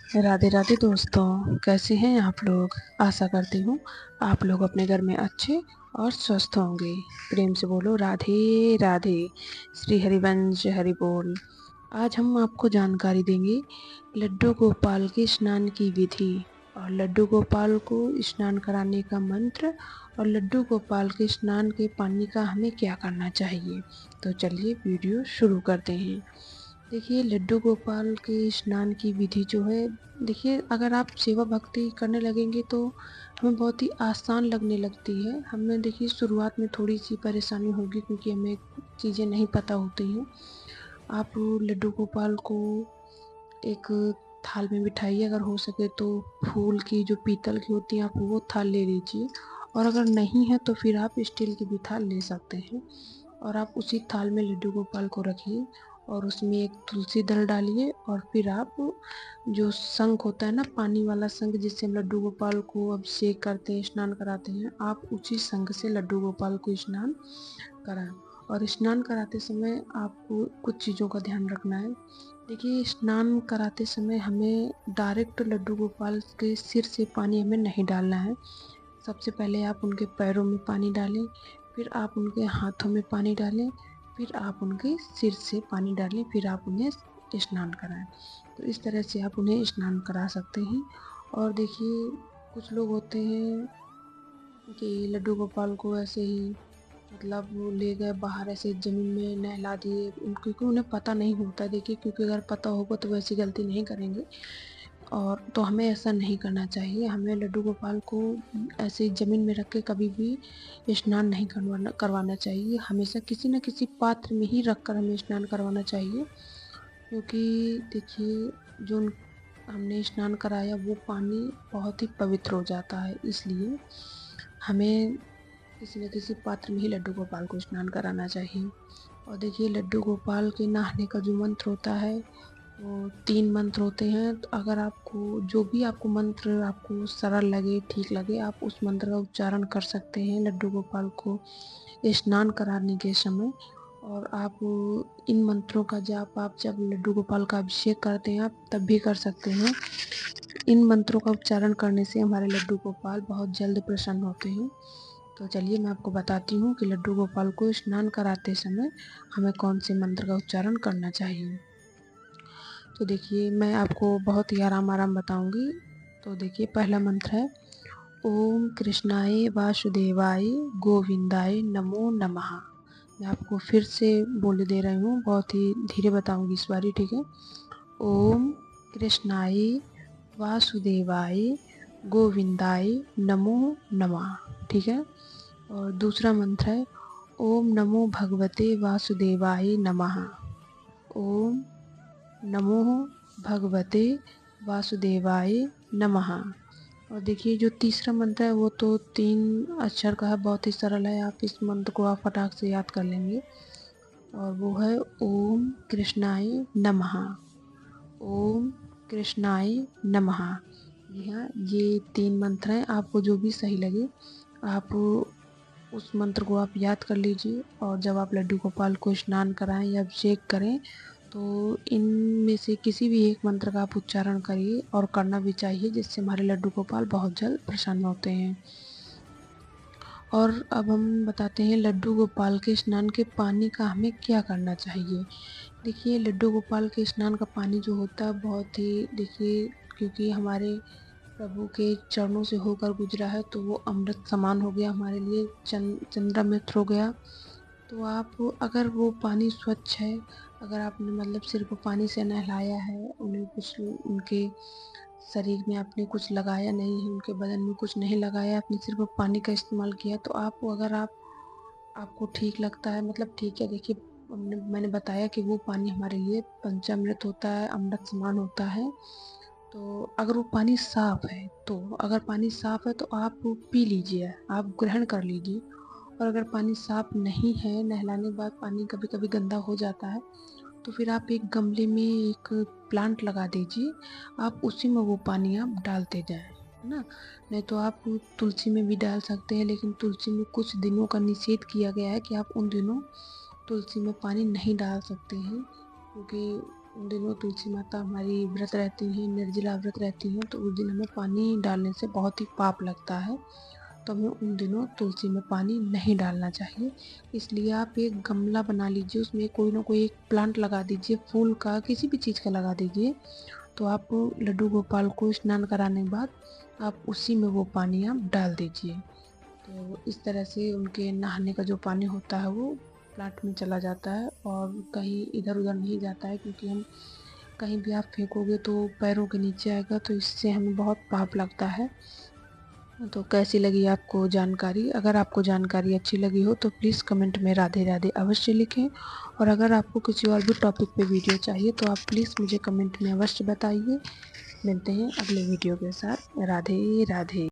राधे राधे दोस्तों, कैसे हैं आप लोग। आशा करती हूँ आप लोग अपने घर में अच्छे और स्वस्थ होंगे। प्रेम से बोलो राधे राधे। श्री हरिवंश हरि बोल। आज हम आपको जानकारी देंगे लड्डू गोपाल के स्नान की विधि और लड्डू गोपाल को स्नान कराने का मंत्र और लड्डू गोपाल के स्नान के पानी का हमें क्या करना चाहिए। तो चलिए वीडियो शुरू करते हैं। देखिए लड्डू गोपाल के स्नान की विधि जो है, देखिए अगर आप सेवा भक्ति करने लगेंगे तो हमें बहुत ही आसान लगने लगती है। हमें देखिए शुरुआत में थोड़ी सी परेशानी होगी क्योंकि हमें चीज़ें नहीं पता होती हैं। आप लड्डू गोपाल को एक थाल में बिठाइए, अगर हो सके तो फूल की जो पीतल की होती है आप वो थाल ले लीजिए, और अगर नहीं है तो फिर आप स्टील की भी थाल ले सकते हैं। और आप उसी थाल में लड्डू गोपाल को रखिए और उसमें एक तुलसी दल डालिए, और फिर आप जो शंख होता है ना, पानी वाला शंख जिससे हम लड्डू गोपाल को अभिषेक करते हैं, स्नान कराते हैं, आप उसी शंख से लड्डू गोपाल को स्नान कराएं। और स्नान कराते समय आपको कुछ चीज़ों का ध्यान रखना है। देखिए स्नान कराते समय हमें डायरेक्ट लड्डू गोपाल के सिर से पानी हमें नहीं डालना है। सबसे पहले आप उनके पैरों में पानी डालें, फिर आप उनके हाथों में पानी डालें, फिर आप उनके सिर से पानी डालें, फिर आप उन्हें स्नान कराएं। तो इस तरह से आप उन्हें स्नान करा सकते हैं। और देखिए कुछ लोग होते हैं कि लड्डू गोपाल को ऐसे ही मतलब वो ले गए बाहर, ऐसे ज़मीन में नहला दिए, क्योंकि उन्हें पता नहीं होता। देखिए क्योंकि अगर पता होगा तो वैसी गलती नहीं करेंगे, और तो हमें ऐसा नहीं करना चाहिए। हमें लड्डू गोपाल को ऐसे ही ज़मीन में रख के कभी भी स्नान नहीं करवाना चाहिए। हमेशा किसी न किसी पात्र में ही रख कर हमें स्नान करवाना चाहिए, क्योंकि देखिए जो हमने स्नान कराया वो पानी बहुत ही पवित्र हो जाता है। इसलिए हमें किसी न किसी पात्र में ही लड्डू गोपाल को स्नान कराना चाहिए। और देखिए लड्डू गोपाल के नहाने का जो मंत्र होता है वो 3 मंत्र होते हैं। तो अगर आपको जो भी आपको मंत्र आपको सरल लगे, ठीक लगे, आप उस मंत्र का उच्चारण कर सकते हैं लड्डू गोपाल को स्नान कराने के समय। और आप इन मंत्रों का जाप आप जब लड्डू गोपाल का अभिषेक करते हैं आप तब भी कर सकते हैं। इन मंत्रों का उच्चारण करने से हमारे लड्डू गोपाल बहुत जल्द प्रसन्न होते हैं। तो चलिए मैं आपको बताती हूँ कि लड्डू गोपाल को स्नान कराते समय हमें कौन से मंत्र का उच्चारण करना चाहिए। तो देखिए मैं आपको बहुत ही आराम आराम बताऊंगी। तो देखिए पहला मंत्र है ओम कृष्णाय वासुदेवाय गोविंदाय नमो नमः। मैं आपको फिर से बोल दे रही हूँ, बहुत ही धीरे बताऊंगी इस बारी, ठीक है। ओम कृष्णाय वासुदेवाय गोविंदाय नमो नमः, ठीक है। और दूसरा मंत्र है ओम नमो भगवते वासुदेवाय नमः। ओम नमो भगवते वासुदेवाय नमः। और देखिए जो तीसरा मंत्र है वो तो 3 अक्षर का है, बहुत ही सरल है, आप इस मंत्र को आप फटाक से याद कर लेंगे। और वो है ओम कृष्णाय नमः। ओम कृष्णाय नमः। जी हाँ, ये 3 मंत्र हैं। आपको जो भी सही लगे आप उस मंत्र को आप याद कर लीजिए, और जब आप लड्डू गोपाल को स्नान कराएं या अभिषेक करें तो इनमें से किसी भी एक मंत्र का आप उच्चारण करिए, और करना भी चाहिए, जिससे हमारे लड्डू गोपाल बहुत जल्द प्रसन्न होते हैं। और अब हम बताते हैं लड्डू गोपाल के स्नान के पानी का हमें क्या करना चाहिए। देखिए लड्डू गोपाल के स्नान का पानी जो होता है बहुत ही, देखिए क्योंकि हमारे प्रभु के चरणों से होकर गुजरा है तो वो अमृत समान हो गया हमारे लिए, चंद्रामृत हो गया। तो आप अगर वो पानी स्वच्छ है, अगर आपने मतलब सिर्फ पानी से नहलाया है, उन्हें कुछ उनके शरीर में आपने कुछ लगाया नहीं है, उनके बदन में कुछ नहीं लगाया, आपने सिर्फ पानी का इस्तेमाल किया, तो आप अगर आपको ठीक लगता है, मतलब ठीक है। देखिए मैंने बताया कि वो पानी हमारे लिए पंचामृत होता है, अमृत समान होता है। तो अगर वो पानी साफ है, तो अगर पानी साफ है तो आप पी लीजिए, आप ग्रहण कर लीजिए। और अगर पानी साफ नहीं है, नहलाने के बाद पानी कभी कभी गंदा हो जाता है, तो फिर आप एक गमले में एक प्लांट लगा दीजिए, आप उसी में वो पानी आप डालते जाएं, है ना। नहीं तो आप तुलसी में भी डाल सकते हैं, लेकिन तुलसी में कुछ दिनों का निषेध किया गया है कि आप उन दिनों तुलसी में पानी नहीं डाल सकते हैं, क्योंकि उन दिनों तुलसी माता हमारी व्रत रहती हैं, निर्जला व्रत रहती हैं, तो उस दिन हमें पानी डालने से बहुत ही पाप लगता है। तो हमें उन दिनों तुलसी में पानी नहीं डालना चाहिए। इसलिए आप एक गमला बना लीजिए, उसमें कोई ना कोई एक प्लांट लगा दीजिए, फूल का किसी भी चीज़ का लगा दीजिए। तो आप लड्डू गोपाल को स्नान कराने के बाद आप उसी में वो पानी आप डाल दीजिए। तो इस तरह से उनके नहाने का जो पानी होता है वो प्लांट में चला जाता है और कहीं इधर उधर नहीं जाता है, क्योंकि हम कहीं भी आप फेंकोगे तो पैरों के नीचे आएगा, तो इससे हमें बहुत पाप लगता है। तो कैसी लगी आपको जानकारी? अगर आपको जानकारी अच्छी लगी हो तो प्लीज़ कमेंट में राधे राधे अवश्य लिखें। और अगर आपको किसी और भी टॉपिक पे वीडियो चाहिए तो आप प्लीज़ मुझे कमेंट में अवश्य बताइए। मिलते हैं अगले वीडियो के साथ। राधे राधे।